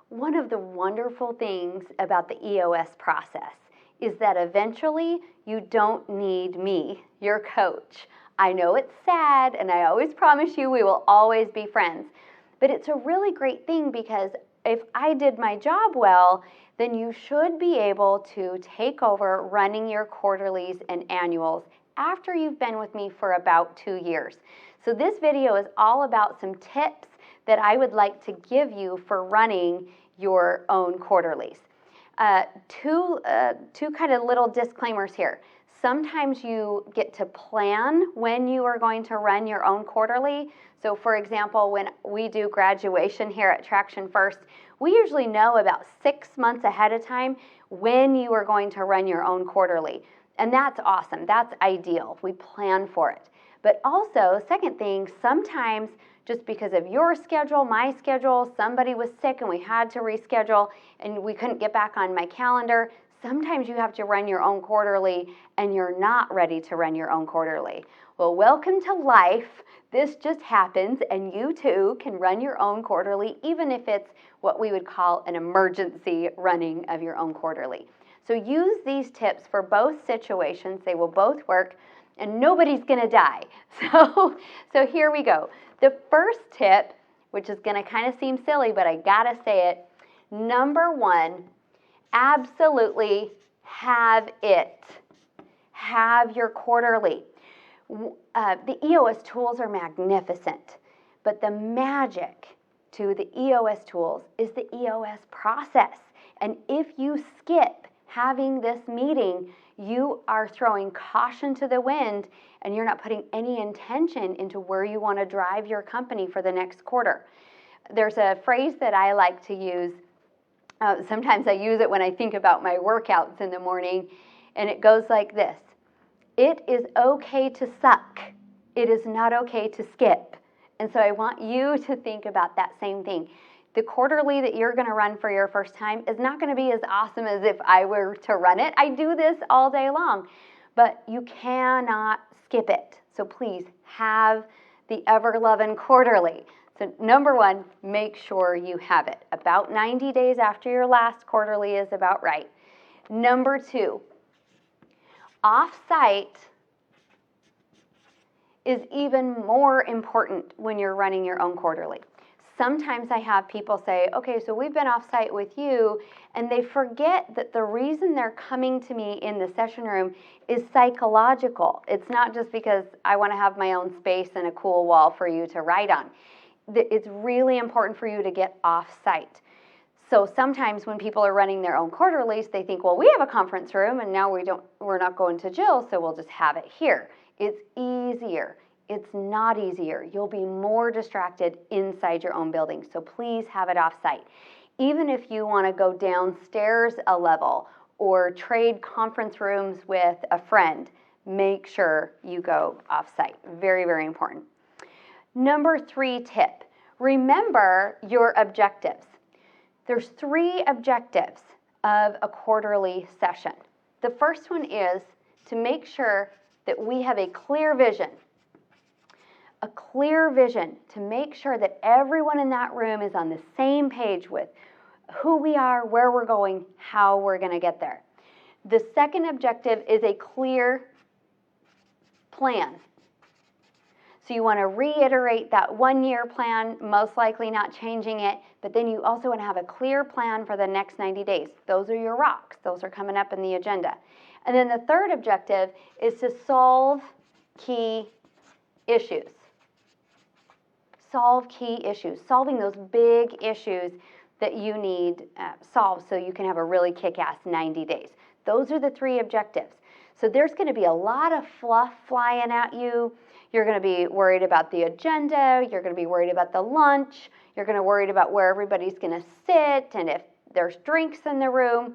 One of the wonderful things about the EOS process is that eventually you don't need me, your coach. I know it's sad, and I always promise you we will always be friends. But it's a really great thing because if I did my job well, then you should be able to take over running your quarterlies and annuals after you've been with me for about 2 years. So this video is all about some tips that I would like to give you for running your own quarterlies. Two kind of little disclaimers here. Sometimes you get to plan when you are going to run your own quarterly. So for example, when we do graduation here at Traction First, we usually know about 6 months ahead of time when you are going to run your own quarterly. And that's awesome. That's ideal. We plan for it. But also, second thing, sometimes just because of your schedule, my schedule, somebody was sick and we had to reschedule and we couldn't get back on my calendar. Sometimes you have to run your own quarterly and you're not ready to run your own quarterly. Well, welcome to life. This just happens and you too can run your own quarterly, even if it's what we would call an emergency running of your own quarterly. So use these tips for both situations. They will both work and nobody's going to die. So here we go. The first tip, which is going to kind of seem silly, but I got to say it. Number one, absolutely have it. Have your quarterly. The EOS tools are magnificent, but the magic to the EOS tools is the EOS process. And if you skip having this meeting, you are throwing caution to the wind and you're not putting any intention into where you want to drive your company for the next quarter. There's a phrase that I like to use. Sometimes I use it when I think about my workouts in the morning, and it goes like this. It is okay to suck. It is not okay to skip. And so I want you to think about that same thing. The quarterly that you're going to run for your first time is not going to be as awesome as if I were to run it. I do this all day long, but you cannot skip it. So please have the ever-loving quarterly. So number one, make sure you have it. About 90 days after your last quarterly is about right. Number two, Offsite is even more important when you're running your own quarterly. Sometimes I have people say, okay, so we've been offsite with you, and they forget that the reason they're coming to me in the session room is psychological. It's not just because I want to have my own space and a cool wall for you to write on. It's really important for you to get offsite. So sometimes when people are running their own quarterlies, they think, well, we have a conference room, and now we're not going to Jill, so we'll just have it here. It's easier. It's not easier. You'll be more distracted inside your own building. So please have it offsite. Even if you want to go downstairs a level or trade conference rooms with a friend, make sure you go offsite. Very, very important. Number three tip, remember your objectives. There's 3 objectives of a quarterly session. The first one is to make sure that we have a clear vision. A clear vision to make sure that everyone in that room is on the same page with who we are, where we're going, how we're going to get there. The second objective is a clear plan. So you want to reiterate that 1-year plan, most likely not changing it, but then you also want to have a clear plan for the next 90 days. Those are your rocks. Those are coming up in the agenda. And then the third objective is to solve key issues. Solve key issues, solving those big issues that you need solved so you can have a really kick-ass 90 days. Those are the 3 objectives. So there's going to be a lot of fluff flying at you. You're going to be worried about the agenda. You're going to be worried about the lunch. You're going to be worried about where everybody's going to sit and if there's drinks in the room.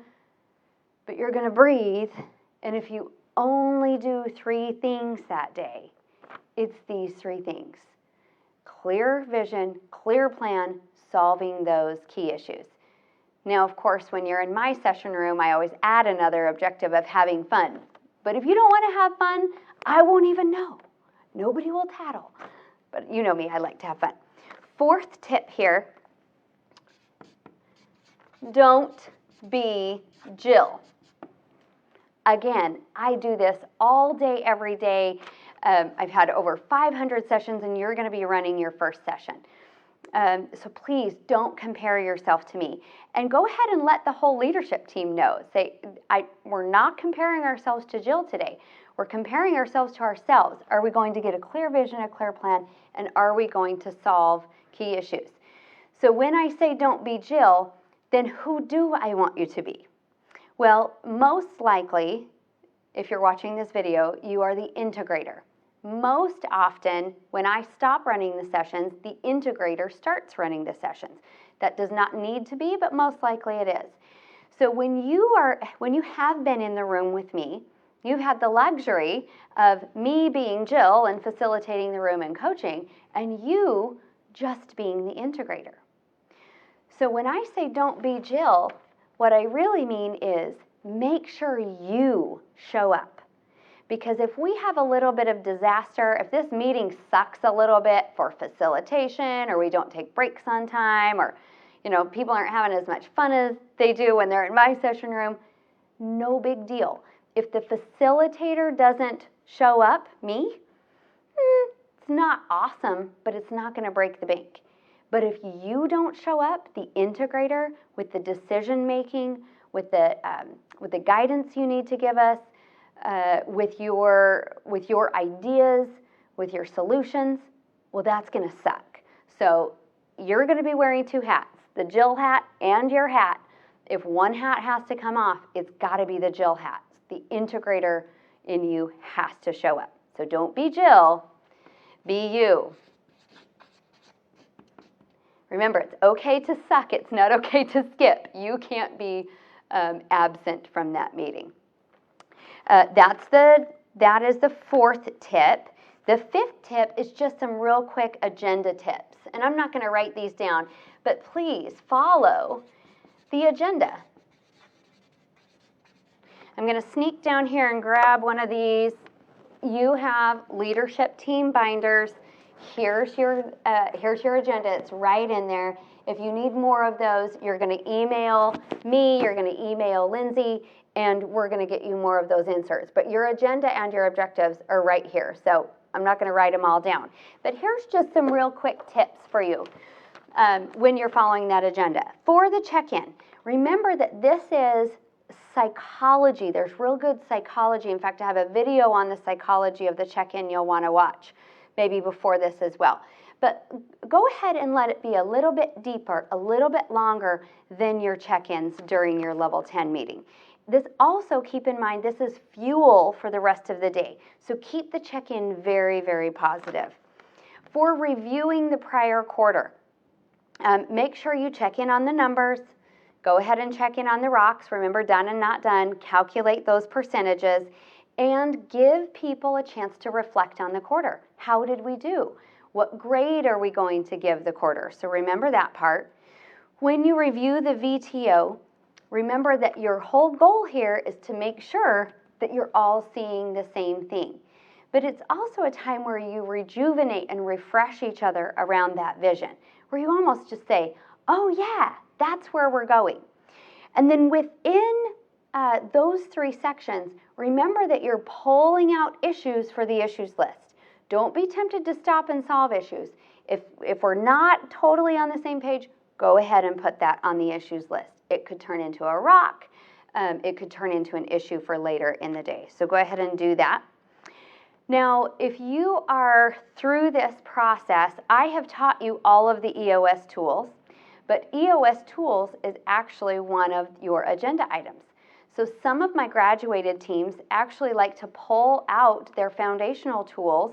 But you're going to breathe. And if you only do 3 things that day, it's these 3 things. Clear vision, clear plan, solving those key issues. Now, of course, when you're in my session room, I always add another objective of having fun. But if you don't want to have fun, I won't even know. Nobody will tattle. But you know me, I like to have fun. 4th tip here, don't be Jill. Again, I do this all day, every day. I've had over 500 sessions, and you're going to be running your first session. So please don't compare yourself to me. And go ahead and let the whole leadership team know. Say, we're not comparing ourselves to Jill today. We're comparing ourselves to ourselves. Are we going to get a clear vision, a clear plan, and are we going to solve key issues? So when I say don't be Jill, then who do I want you to be? Well, most likely, if you're watching this video, you are the integrator. Most often, when I stop running the sessions, the integrator starts running the sessions. That does not need to be, but most likely it is. So when you have been in the room with me, you've had the luxury of me being Jill and facilitating the room and coaching, and you just being the integrator. So when I say don't be Jill, what I really mean is make sure you show up. Because if we have a little bit of disaster, if this meeting sucks a little bit for facilitation, or we don't take breaks on time, or people aren't having as much fun as they do when they're in my session room, no big deal. If the facilitator doesn't show up, me, it's not awesome, but it's not going to break the bank. But if you don't show up, the integrator, with the decision making, with the guidance you need to give us, with your ideas, with your solutions, well, that's going to suck. So you're going to be wearing two hats, the Jill hat and your hat. If one hat has to come off, it's got to be the Jill hat. The integrator in you has to show up. So don't be Jill, be you. Remember, it's okay to suck. It's not okay to skip. You can't be absent from that meeting. That is the fourth tip. The fifth tip is just some real quick agenda tips. And I'm not going to write these down, but please follow the agenda. I'm going to sneak down here and grab one of these. You have leadership team binders. Here's your agenda. It's right in there. If you need more of those, you're going to email me, you're going to email Lindsay, and we're going to get you more of those inserts. But your agenda and your objectives are right here, so I'm not going to write them all down. But here's just some real quick tips for you when you're following that agenda. For the check-in, remember that this is psychology. There's real good psychology. In fact, I have a video on the psychology of the check-in you'll want to watch, maybe before this as well. But go ahead and let it be a little bit deeper, a little bit longer than your check-ins during your level 10 meeting. This also, keep in mind, this is fuel for the rest of the day. So keep the check-in very, very positive. For reviewing the prior quarter, make sure you check in on the numbers. Go ahead and check in on the rocks. Remember, done and not done. Calculate those percentages. And give people a chance to reflect on the quarter. How did we do? What grade are we going to give the quarter? So remember that part. When you review the VTO, remember that your whole goal here is to make sure that you're all seeing the same thing. But it's also a time where you rejuvenate and refresh each other around that vision, where you almost just say, oh yeah, that's where we're going. And then within those three sections, remember that you're pulling out issues for the issues list. Don't be tempted to stop and solve issues. If we're not totally on the same page, go ahead and put that on the issues list. It could turn into a rock. It could turn into an issue for later in the day. So go ahead and do that. Now, if you are through this process, I have taught you all of the EOS tools, but EOS tools is actually one of your agenda items. So some of my graduated teams actually like to pull out their foundational tools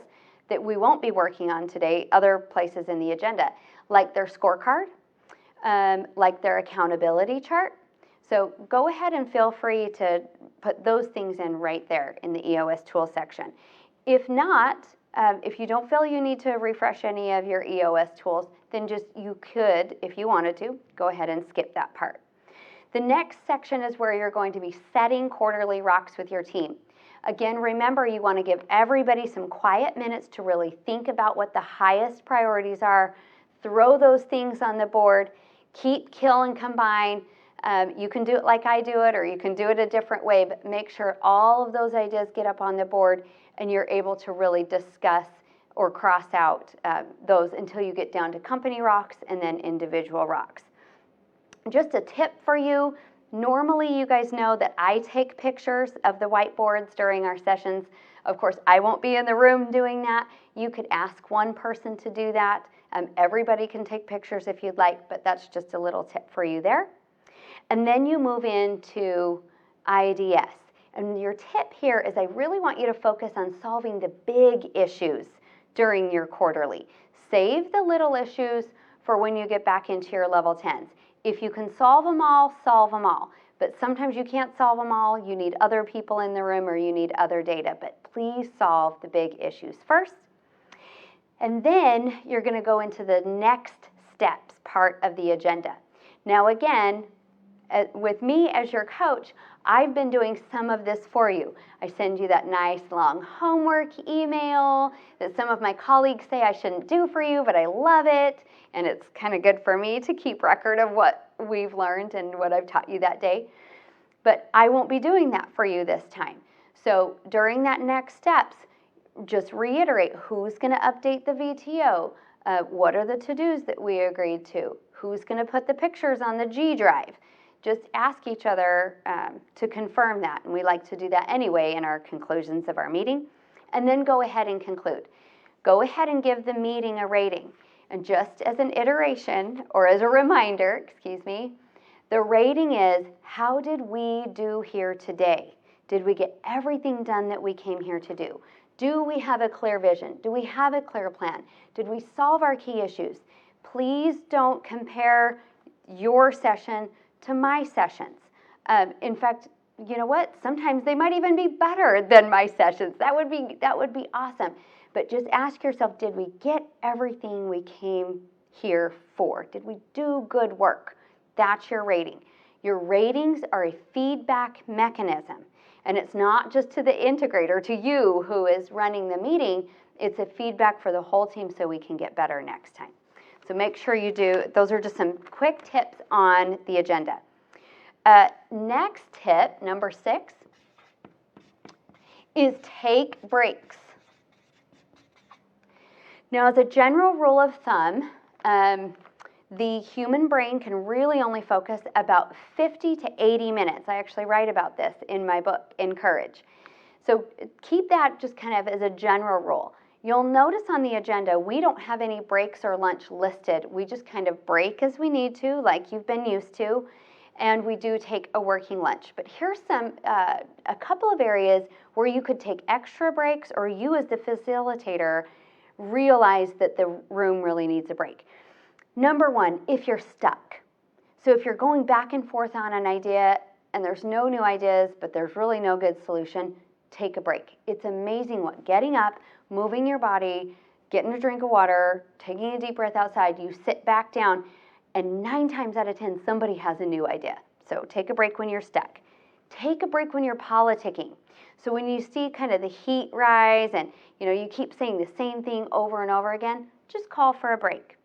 that we won't be working on today, other places in the agenda, like their scorecard, like their accountability chart. So go ahead and feel free to put those things in right there in the EOS tool section. If not, if you don't feel you need to refresh any of your EOS tools, then you could, if you wanted to, go ahead and skip that part. The next section is where you're going to be setting quarterly rocks with your team. Again, remember, you want to give everybody some quiet minutes to really think about what the highest priorities are. Throw those things on the board. Keep, kill, and combine. You can do it like I do it, or you can do it a different way, but make sure all of those ideas get up on the board and you're able to really discuss or cross out those until you get down to company rocks and then individual rocks. Just a tip for you, normally you guys know that I take pictures of the whiteboards during our sessions. Of course, I won't be in the room doing that. You could ask one person to do that. Everybody can take pictures if you'd like, but that's just a little tip for you there. And then you move into IDS. And your tip here is I really want you to focus on solving the big issues during your quarterly. Save the little issues for when you get back into your level 10s. If you can solve them all, solve them all. But sometimes you can't solve them all. You need other people in the room or you need other data. But please solve the big issues first. And then you're going to go into the next steps part of the agenda. Now again, with me as your coach, I've been doing some of this for you. I send you that nice long homework email that some of my colleagues say I shouldn't do for you, but I love it. And it's kind of good for me to keep record of what we've learned and what I've taught you that day. But I won't be doing that for you this time. So during that next steps, just reiterate who's going to update the VTO, what are the to-dos that we agreed to, who's going to put the pictures on the G drive. Just ask each other to confirm that, and we like to do that anyway in our conclusions of our meeting. And then go ahead and conclude. Go ahead and give the meeting a rating. And just as an iteration, or as a reminder, the rating is, how did we do here today? Did we get everything done that we came here to do? Do we have a clear vision? Do we have a clear plan? Did we solve our key issues? Please don't compare your session to my sessions. In fact, you know what? Sometimes they might even be better than my sessions. That would be awesome. But just ask yourself, did we get everything we came here for? Did we do good work? That's your rating. Your ratings are a feedback mechanism. And it's not just to the integrator, to you who is running the meeting. It's a feedback for the whole team so we can get better next time. So make sure you do. Those are just some quick tips on the agenda. Next tip, number 6, is take breaks. Now, as a general rule of thumb, the human brain can really only focus about 50 to 80 minutes. I actually write about this in my book, Encourage. So keep that just kind of as a general rule. You'll notice on the agenda, we don't have any breaks or lunch listed. We just kind of break as we need to, like you've been used to, and we do take a working lunch. But here's a couple of areas where you could take extra breaks, or you as the facilitator realize that the room really needs a break. Number 1, if you're stuck. So if you're going back and forth on an idea and there's no new ideas, but there's really no good solution, take a break. It's amazing what getting up, moving your body, getting a drink of water, taking a deep breath outside, you sit back down, and 9 times out of 10, somebody has a new idea. So take a break when you're stuck. Take a break when you're politicking. So when you see kind of the heat rise and you keep saying the same thing over and over again, just call for a break.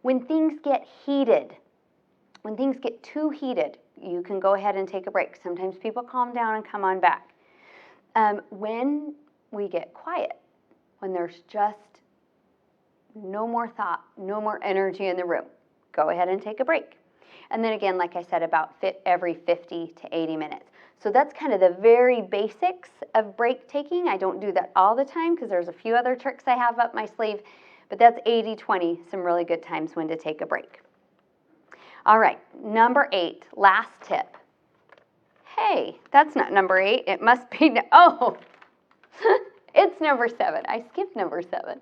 When things get heated, when things get too heated, you can go ahead and take a break. Sometimes people calm down and come on back. When we get quiet, when there's just no more thought, no more energy in the room, go ahead and take a break. And then again, like I said, about every 50 to 80 minutes. So that's kind of the very basics of break taking. I don't do that all the time because there's a few other tricks I have up my sleeve, but that's 80-20, some really good times when to take a break. All right, number 8, last tip. Hey, that's not number 8. It must be, it's number 7. I skipped number 7.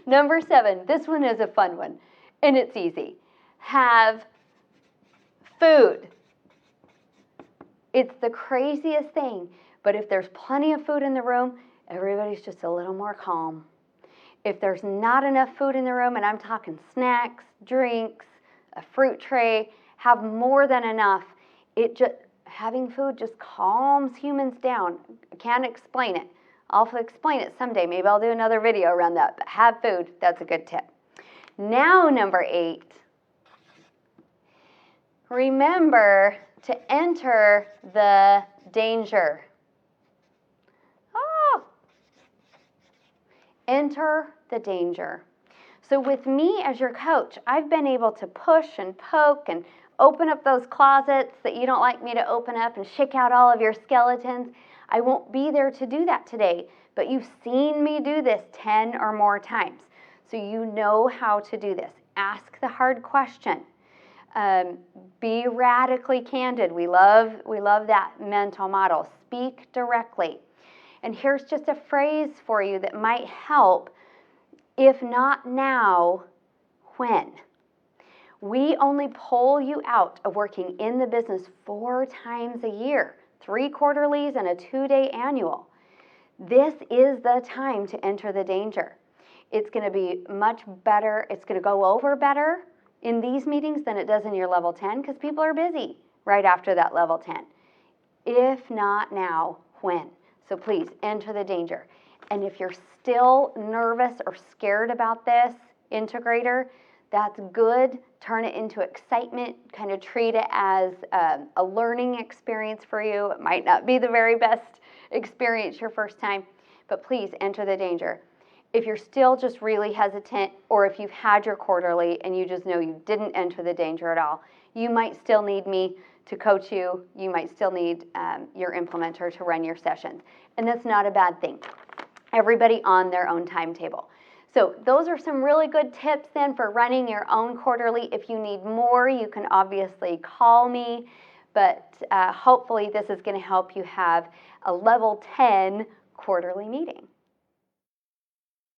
Number 7, this one is a fun one, and it's easy. Have food. It's the craziest thing, but if there's plenty of food in the room, everybody's just a little more calm. If there's not enough food in the room, and I'm talking snacks, drinks, a fruit tray, have more than enough, having food just calms humans down. I can't explain it. I'll explain it someday. Maybe I'll do another video around that, but have food. That's a good tip. Now, number 8, remember to enter the danger. Oh, enter the danger. So with me as your coach, I've been able to push and poke and open up those closets that you don't like me to open up and shake out all of your skeletons. I won't be there to do that today, but you've seen me do this 10 or more times. So you know how to do this. Ask the hard question. Be radically candid. We love that mental model. Speak directly. And here's just a phrase for you that might help. If not now, when? We only pull you out of working in the business 4 times a year, 3 quarterlies and a 2-day annual. This is the time to enter the danger. It's going to be much better. It's going to go over better in these meetings than it does in your level 10 because people are busy right after that level 10. If not now, when? So please enter the danger. And if you're still nervous or scared about this integrator, that's good. Turn it into excitement. Kind of treat it as a learning experience for you. It might not be the very best experience your first time, but please enter the danger. If you're still just really hesitant, or if you've had your quarterly and you just know you didn't enter the danger at all, you might still need me to coach you. You might still need your implementer to run your sessions. And that's not a bad thing. Everybody on their own timetable. So those are some really good tips then for running your own quarterly. If you need more, you can obviously call me, but hopefully this is going to help you have a level 10 quarterly meeting.